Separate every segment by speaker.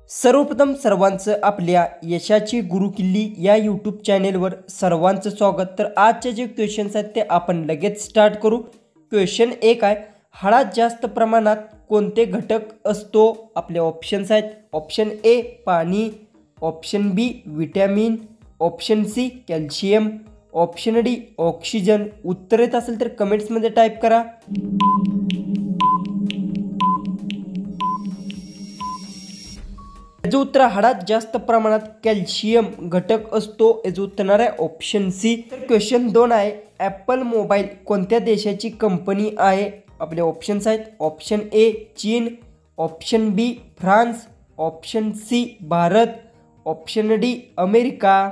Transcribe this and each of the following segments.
Speaker 1: सर्वप्रथम सर्वांचं आपल्या यशाची गुरुकिल्ली या यूट्यूब चॅनेलवर सर्वांचं स्वागत। तर आजचे जे क्वेश्चन्स आहेत ते आपण लगेच स्टार्ट करू। क्वेश्चन 1 आहे, हळात जास्त प्रमाणात कोणते घटक असतो? आपले ऑप्शन्स आहेत, ऑप्शन ए पाणी, option B vitamin, option C calcium, option D oxygen. उत्तर येत असेल तर कमेंट्समध्ये टाईप करा। याचं उत्तर हळात जास्त प्रमाणात कॅल्शियम घटक असतो। याचं उत्तर आहे ऑप्शन सी। तर क्वेश्चन 2 आहे, ॲपल मोबाईल कोणत्या देशाची कंपनी आहे? आपले ऑप्शन्स आहेत, ऑप्शन ए चीन, option B France, option C Bharat, option D America.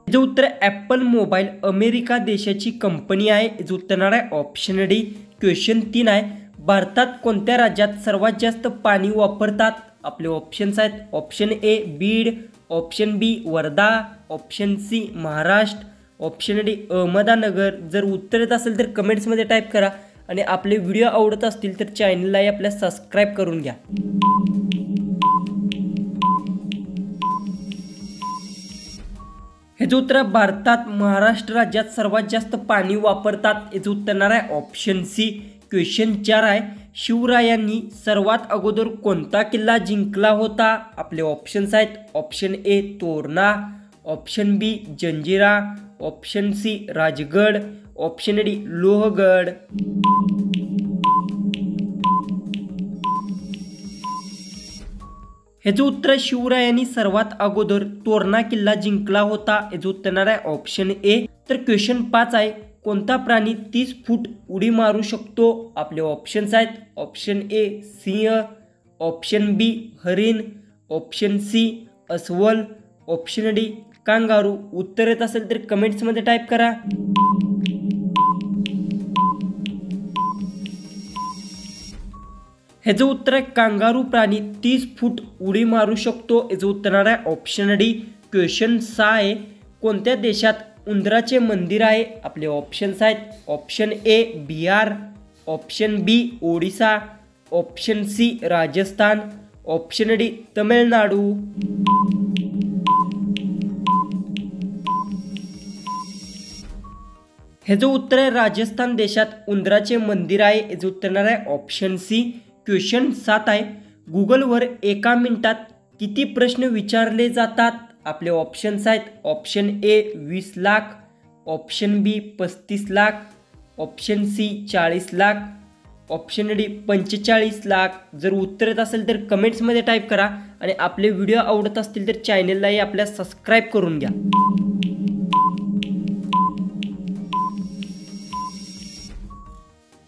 Speaker 1: याचं उत्तर ॲपल मोबाईल अमेरिका देशाची कंपनी आहे। याचं उत्तर आहे ऑप्शन डी। क्वेश्चन 3 आहे, भारतात कोणत्या राज्यात सर्वात जास्त पाणी वापरतात? आपले ऑप्शन्स आहेत, option A Beed, option B Wardha, option C Maharashtra, option D Ahmednagar. जर उत्तर येत असेल तर कमेंट्समध्ये टाईप करा आणि आपले व्हिडिओ आवडत असतील तर चॅनललाही आपल्या सबस्क्राईब करून घ्या। याचं उत्तर भारतात महाराष्ट्र राज्यात सर्वात जास्त पाणी वापरतात। याचं उत्तर आहे ऑप्शन सी। क्वेश्चन 4 आहे, शिवरायांनी सर्वात अगोदर कोणता किल्ला जिंकला होता? आपले ऑप्शन्स आहेत, option A Torna, option B Janjira, option C Rajgad, option D Lohgad. याचं उत्तर शिवरायांनी सर्वात अगोदर तोरणा किल्ला जिंकला होता। याचं उत्तर आहे ऑप्शन ए। तर क्वेश्चन 5 आहे, कोणता प्राणी 30 फूट उडी मारू शकतो? आपले ऑप्शन्स आहेत, ऑप्शन ए सिंह, ऑप्शन बी हरिण, ऑप्शन सी अस्वल, ऑप्शन डी कांगारू। उत्तर येत असेल तर कमेंट्समध्ये टाईप करा। ह्याचं उत्तर आहे कांगारू प्राणी 30 फूट उडी मारू शकतो। याचं उत्तर आहे ऑप्शन डी। क्वेश्चन 6 आहे, कोणत्या देशात उंदराचे मंदिर आहे? आपले ऑप्शन्स आहेत, option A Bihar, option B Odisha, option C Rajasthan, option D Tamil Nadu. ह्याचं उत्तर आहे राजस्थान देशात उंदराचे मंदिर आहे। याचं उत्तर आहे ऑप्शन सी। क्वेश्चन 7 आहे, गुगलवर एका मिनिटात किती प्रश्न विचारले जातात? आपले ऑप्शन्स आहेत, option A 20 lakh, option B 35 lakh, option C 40 lakh, option D 45 lakh. जर उत्तर येत असेल तर कमेंट्समध्ये टाईप करा आणि आपले व्हिडिओ आवडत असतील तर चॅनललाही आपल्या सबस्क्राईब करून घ्या।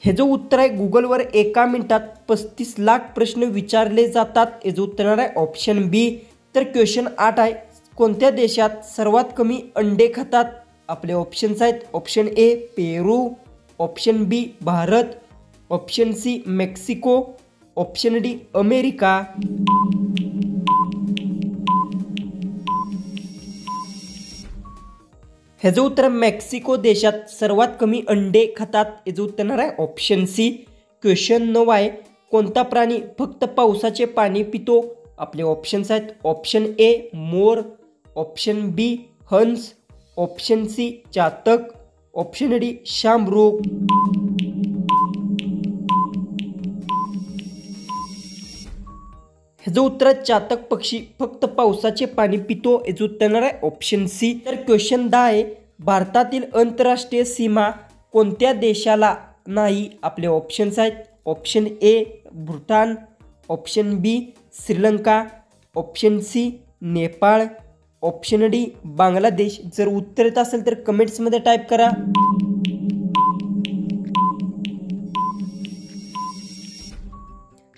Speaker 1: ह्याचं उत्तर आहे, गुगलवर एका मिनिटात 35 लाख प्रश्न विचारले जातात। याचं उत्तर आहे ऑप्शन बी। तर क्वेश्चन 8 आहे, कोणत्या देशात सर्वात कमी अंडे खातात? आपले ऑप्शन्स आहेत, option A Peru, option B Bharat, option C Mexico, option D America. ह्याचं उत्तर मेक्सिको देशात सर्वात कमी अंडे खातात। याचं उत्तर आहे ऑप्शन सी। क्वेश्चन 9 आहे, कोणता प्राणी फक्त पावसाचे पाणी पितो? आपले ऑप्शन्स आहेत, ऑप्शन ए मोर, ऑप्शन बी हंस, ऑप्शन सी चातक, ऑप्शन डी शामरूख। ह्याचं उत्तर चातक पक्षी फक्त पावसाचे पाणी पितो। याचं उत्तर आहे ऑप्शन सी। तर क्वेश्चन 10 आहे, भारतातील आंतरराष्ट्रीय सीमा कोणत्या देशाला नाही? आपले ऑप्शन्स आहेत, option A Bhutan, option B Sri Lanka, option C Nepal, option D Bangladesh. जर उत्तर येत असेल तर कमेंट्समध्ये टाईप करा।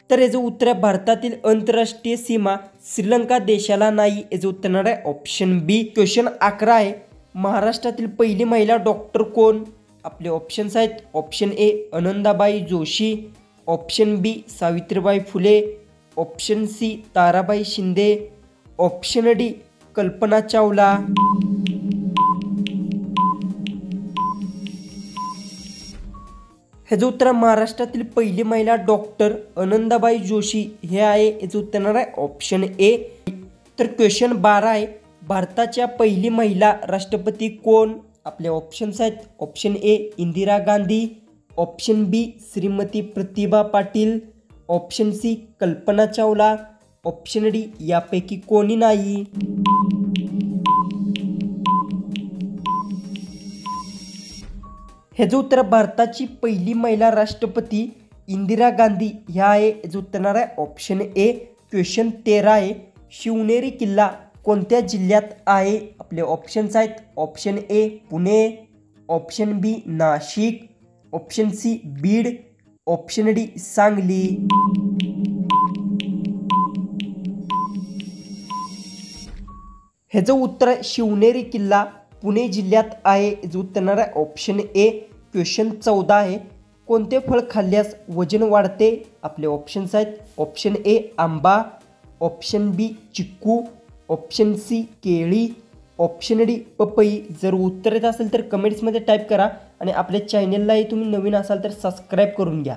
Speaker 1: तर याचं उत्तर आहे, भारतातील आंतरराष्ट्रीय सीमा श्रीलंका देशाला नाही। याचं उत्तर आहे ऑप्शन बी। क्वेश्चन 11 आहे, महाराष्ट्रातील पहिली महिला डॉक्टर कोण? आपले ऑप्शन्स आहेत, option A Anandibai Joshi, option B Savitribai Phule, option C Tarabai Shinde, option D Kalpana Chawla. ह्याचं उत्तर महाराष्ट्रातील पहिली महिला डॉक्टर आनंदाबाई जोशी हे आहे. याचं उत्तर येणार आहे ऑप्शन ए. तर क्वेश्चन 12 आहे, भारताच्या पहिली महिला राष्ट्रपती कोण? आपले ऑप्शन्स आहेत. Option A Indira Gandhi, option B Shrimati Pratibha Patil, option C Kalpana Chawla, option D यापैकी कोणी नाही. ह्याचं उत्तर भारताची पहिली महिला राष्ट्रपती इंदिरा गांधी ह्या आहे. याचं उत्तर येणार आहे ऑप्शन ए. क्वेश्चन 13 आहे, शिवनेरी किल्ला कोणत्या जिल्ह्यात आहे? आपले ऑप्शन्स आहेत. Option A Pune, option B Nashik, option C Beed, option D Sangli. ह्याचं उत्तर शिवनेरी किल्ला पुणे जिल्ह्यात आहे. याचं उत्तर येणार आहे ऑप्शन ए. क्वेश्चन 14 आहे, कोणते फळ खाल्ल्यास वजन वाढते? आपले ऑप्शन्स आहेत. ऑप्शन ए आंबा, ऑप्शन बी चिक्कू, ऑप्शन सी केळी, ऑप्शन डी पपई. जर उत्तर येत असेल तर कमेंट्समध्ये टाईप करा आणि आपल्या चॅनललाही तुम्ही नवीन असाल तर सबस्क्राईब करून घ्या.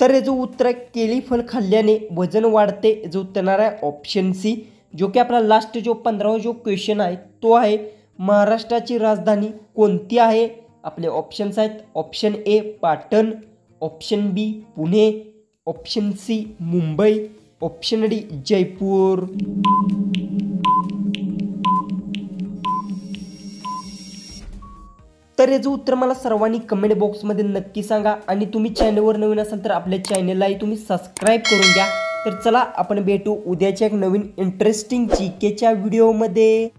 Speaker 1: तर याचं उत्तर केळी फळ खाल्ल्याने वजन वाढते. याचं उत्तर येणार आहे ऑप्शन सी. जो की आपला लास्ट जो 15वा जो क्वेश्चन आहे तो आहे, महाराष्ट्राची राजधानी कोणती आहे? आपले ऑप्शन्स आहेत. Option A Patan, option B Pune, option C Mumbai, option D Jaipur. तर याचं उत्तर मला सर्वांनी कमेंट बॉक्समध्ये नक्की सांगा आणि तुम्ही चॅनलवर नवीन असाल तर आपल्या चॅनललाही तुम्ही सबस्क्राईब करून घ्या. तर चला आपण भेटू उद्याच्या एक नवीन इंटरेस्टिंग जीकेच्या व्हिडिओमध्ये.